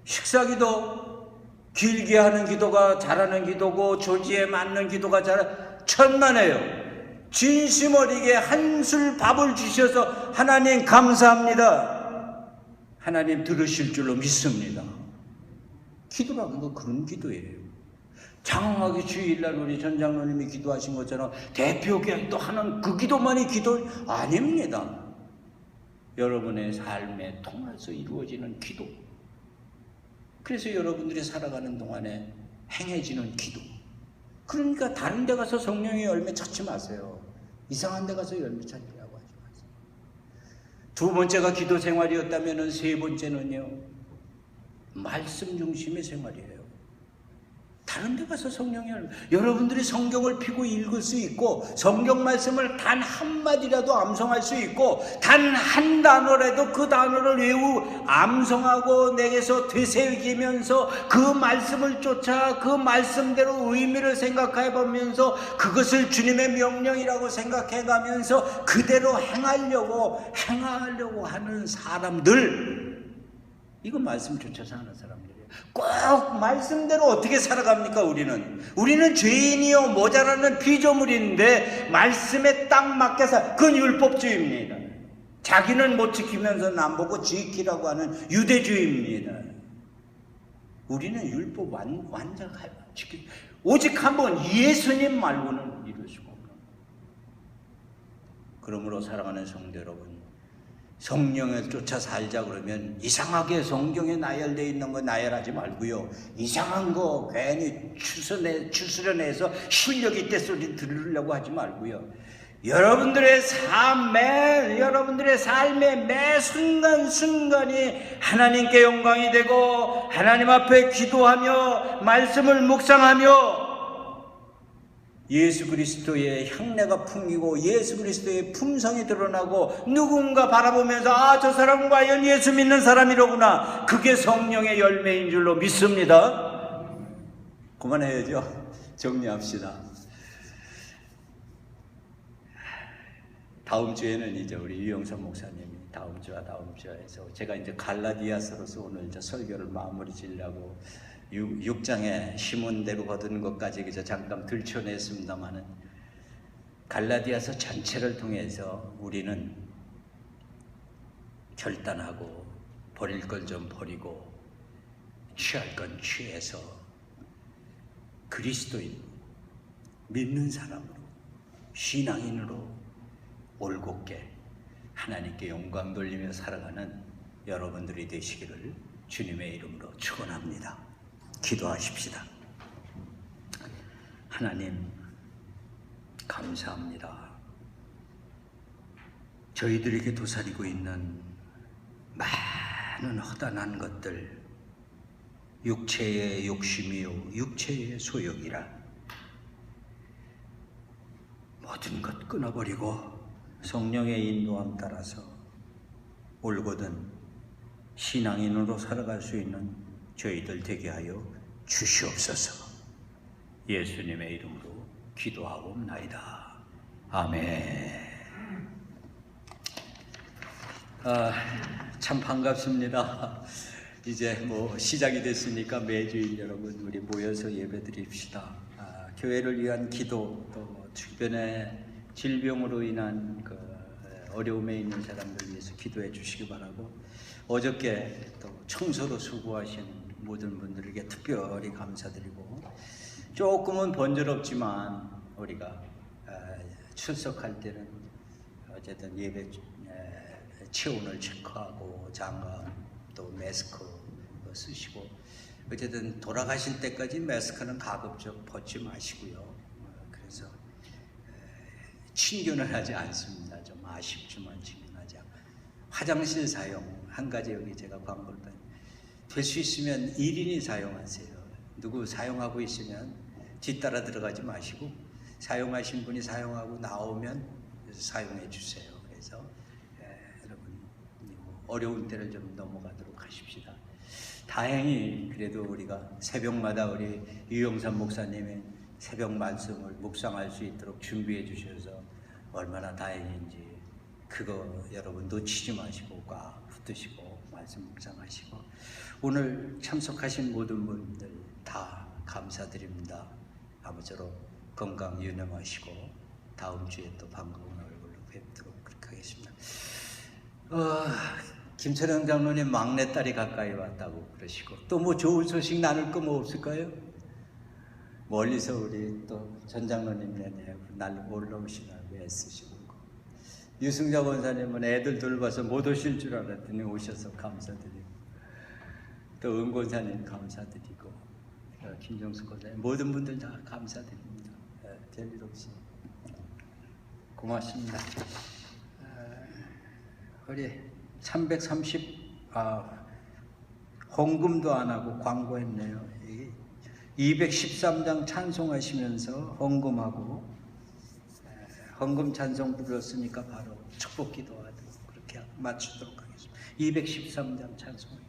S1: 식사 기도, 길게 하는 기도가 잘하는 기도고 조지에 맞는 기도가 천만에요. 진심 어리게 한술 밥을 주셔서 하나님 감사합니다. 하나님 들으실 줄로 믿습니다. 기도라는 건 그런 기도예요. 장황하게 주일날 우리 전 장로님이 기도하신 것처럼 대표기도 하는 그 기도만이 기도 아닙니다. 여러분의 삶에 통해서 이루어지는 기도. 그래서 여러분들이 살아가는 동안에 행해지는 기도. 그러니까 다른 데 가서 성령의 열매 찾지 마세요. 이상한 데 가서 열매 찾으려고 하지 마세요. 2번째가 기도 생활이었다면 3번째는요, 말씀 중심의 생활이에요. 다른 데 가서 성령의 열매, 여러분들이 성경을 펴고 읽을 수 있고 성경 말씀을 단 한마디라도 암송할 수 있고 단 한 단어라도 그 단어를 암송하고 내게서 되새기면서 그 말씀을 쫓아 그 말씀대로 의미를 생각해 보면서 그것을 주님의 명령이라고 생각해 가면서 그대로 행하려고 하는 사람들, 이거 말씀 쫓아서 하는 사람들이에요. 꼭 말씀대로 어떻게 살아갑니까? 우리는 죄인이요 모자라는 피조물인데 말씀에 딱 맞게서 그건 율법주의입니다. 자기는 못 지키면서 남보고 지키라고 하는 유대주의입니다. 우리는 율법 완전 지키. 오직 한 번 예수님 말고는 이룰 수가 없는. 그러므로 사랑하는 성도 여러분, 성령을 쫓아 살자 그러면 이상하게 성경에 나열되어 있는 거 나열하지 말고요. 이상한 거 괜히 추스려내서 실력 있대 소리 들으려고 하지 말고요. 여러분들의 삶의 매 순간순간이 하나님께 영광이 되고 하나님 앞에 기도하며 말씀을 묵상하며 예수 그리스도의 향내가 풍기고 예수 그리스도의 품성이 드러나고 누군가 바라보면서 저 사람은 과연 예수 믿는 사람이로구나. 그게 성령의 열매인 줄로 믿습니다. 그만해야죠. 정리합시다. 다음 주에는 이제 우리 유영선 목사님이 다음 주에서 제가 이제 갈라디아서로서 오늘 저 설교를 마무리 지으려고 6장에 시몬대로 거둔 것까지 그저 잠깐 들춰냈습니다만은 갈라디아서 전체를 통해서 우리는 결단하고 버릴 걸 좀 버리고 취할 건 취해서 그리스도인 믿는 사람으로 신앙인으로 올곧게 하나님께 영광 돌리며 살아가는 여러분들이 되시기를 주님의 이름으로 축원합니다. 기도하십시다. 하나님 감사합니다. 저희들에게 도사리고 있는 많은 허다한 것들, 육체의 욕심이요 육체의 소욕이라 모든 것 끊어버리고 성령의 인도함 따라서 올곧은 신앙인으로 살아갈 수 있는 저희들 되게 하여 주시옵소서. 예수님의 이름으로 기도하옵나이다. 아멘. 참 반갑습니다. 이제 시작이 됐으니까 매주일 여러분 우리 모여서 예배드립시다. 교회를 위한 기도, 또 주변에 질병으로 인한 어려움에 있는 사람들 위해서 기도해 주시기 바라고, 어저께 또 청소로 수고하신 모든 분들에게 특별히 감사드리고, 조금은 번거롭지만 우리가 출석할 때는 어쨌든 예배 체온을 체크하고 장갑 또 마스크 쓰시고, 어쨌든 돌아가실 때까지 마스크는 가급적 벗지 마시고요. 그래서 친견을 하지 않습니다. 좀 아쉽지만 친견하지 않고, 화장실 사용 한 가지 여기 제가 광고를 될 수 있으면 1인이 사용하세요. 누구 사용하고 있으면 뒤따라 들어가지 마시고 사용하신 분이 사용하고 나오면 사용해 주세요. 그래서 여러분 어려운 때를 좀 넘어가도록 하십시다. 다행히 그래도 우리가 새벽마다 우리 유영삼 목사님의 새벽 말씀을 묵상할 수 있도록 준비해 주셔서 얼마나 다행인지, 그거 여러분 놓치지 마시고 꽉 붙드시고 말씀 묵상하시고, 오늘 참석하신 모든 분들 다 감사드립니다. 아무쪼록 건강 유념하시고 다음 주에 또 반가운 얼굴로 뵙도록 그렇게 하겠습니다. 김철영 장로님 막내딸이 가까이 왔다고 그러시고, 또 좋은 소식 나눌 거 없을까요? 멀리서 우리 또 전 장로님 날 올라오시라고 애쓰시고, 유승자 권사님은 애들 돌봐서 못 오실 줄 알았더니 오셔서 감사드리고, 또 은 권사님 감사드리고, 김정수 권사님 모든 분들 다 감사드립니다. 별일 없이 고맙습니다. 우리 330 헌금도 안 하고 광고했네요. 213장 찬송하시면서 헌금하고, 헌금 찬송 불렀으니까 바로 축복 기도하도록 그렇게 맞추도록 하겠습니다. 213장 찬송하겠습니다.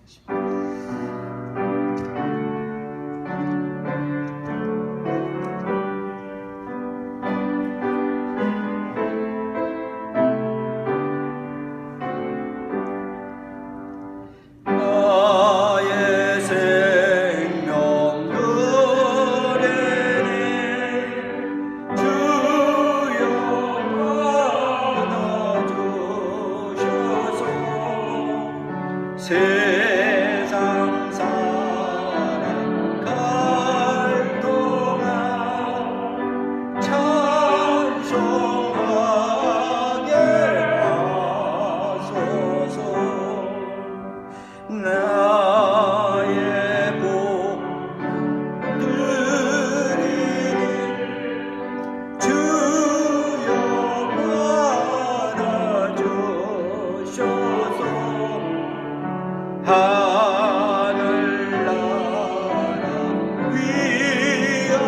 S1: 세상 살아갈 동안 찬송하게 하소서. 나의 복들이 주여 받아주셔서 하늘나라 위하여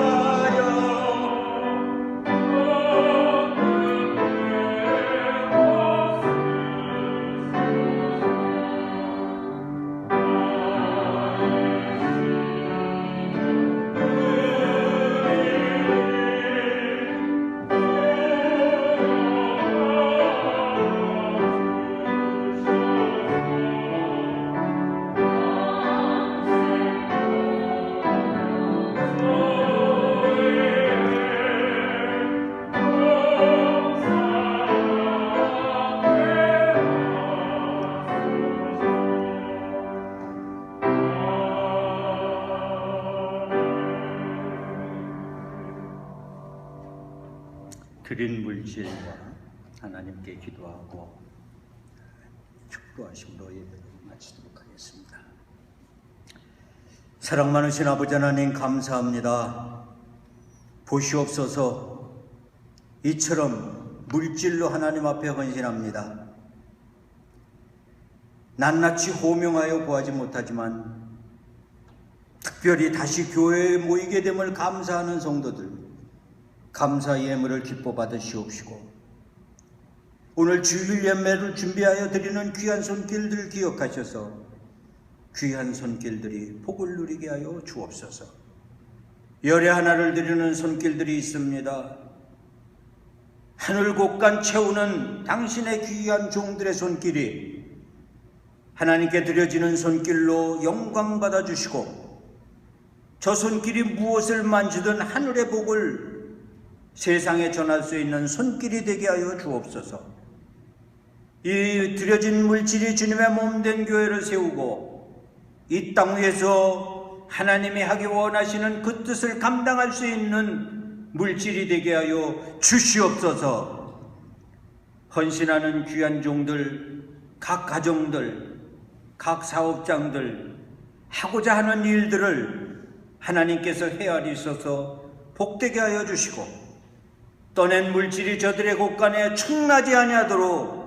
S1: 드린 물질과 하나님께 기도하고 축도하심으로 예배를 마치도록 하겠습니다. 사랑 많으신 아버지 하나님 감사합니다. 보시옵소서. 이처럼 물질로 하나님 앞에 헌신합니다. 낱낱이 호명하여 구하지 못하지만 특별히 다시 교회에 모이게 됨을 감사하는 성도들, 감사 예물을 기뻐 받으시옵시고, 오늘 주일 예배를 준비하여 드리는 귀한 손길들 기억하셔서 귀한 손길들이 복을 누리게 하여 주옵소서. 열의 하나를 드리는 손길들이 있습니다. 하늘 곳간 채우는 당신의 귀한 종들의 손길이 하나님께 드려지는 손길로 영광 받아주시고, 저 손길이 무엇을 만지든 하늘의 복을 세상에 전할 수 있는 손길이 되게 하여 주옵소서. 이 드려진 물질이 주님의 몸된 교회를 세우고 이 땅 위에서 하나님이 하기 원하시는 그 뜻을 감당할 수 있는 물질이 되게 하여 주시옵소서. 헌신하는 귀한 종들, 각 가정들, 각 사업장들, 하고자 하는 일들을 하나님께서 헤아리셔서 복되게 하여 주시고, 떠낸 물질이 저들의 곳간에 충나지 아니하도록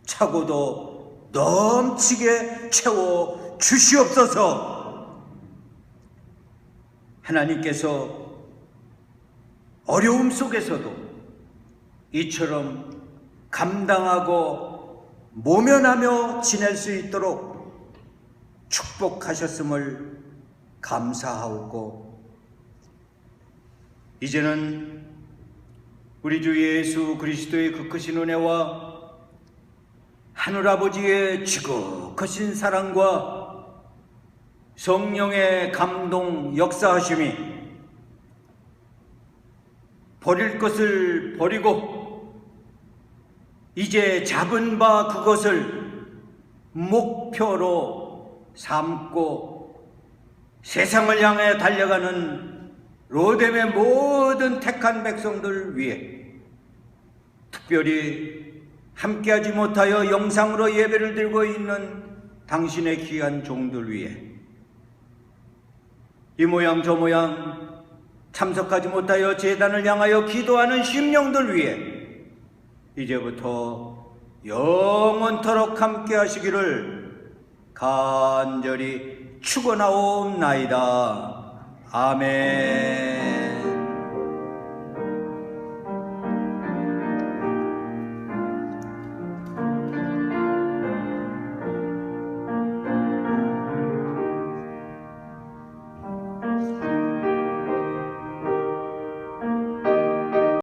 S1: 차고도 넘치게 채워 주시옵소서. 하나님께서 어려움 속에서도 이처럼 감당하고 모면하며 지낼 수 있도록 축복하셨음을 감사하옵고, 이제는 우리 주 예수 그리스도의 그 크신 은혜와 하늘아버지의 지극하신 사랑과 성령의 감동 역사하심이 버릴 것을 버리고 이제 잡은 바 그것을 목표로 삼고 세상을 향해 달려가는 로뎀의 모든 택한 백성들 위해, 특별히 함께하지 못하여 영상으로 예배를 드리고 있는 당신의 귀한 종들 위해, 이 모양 저 모양 참석하지 못하여 제단을 향하여 기도하는 심령들 위해 이제부터 영원토록 함께 하시기를 간절히 축원하옵나이다. 아멘.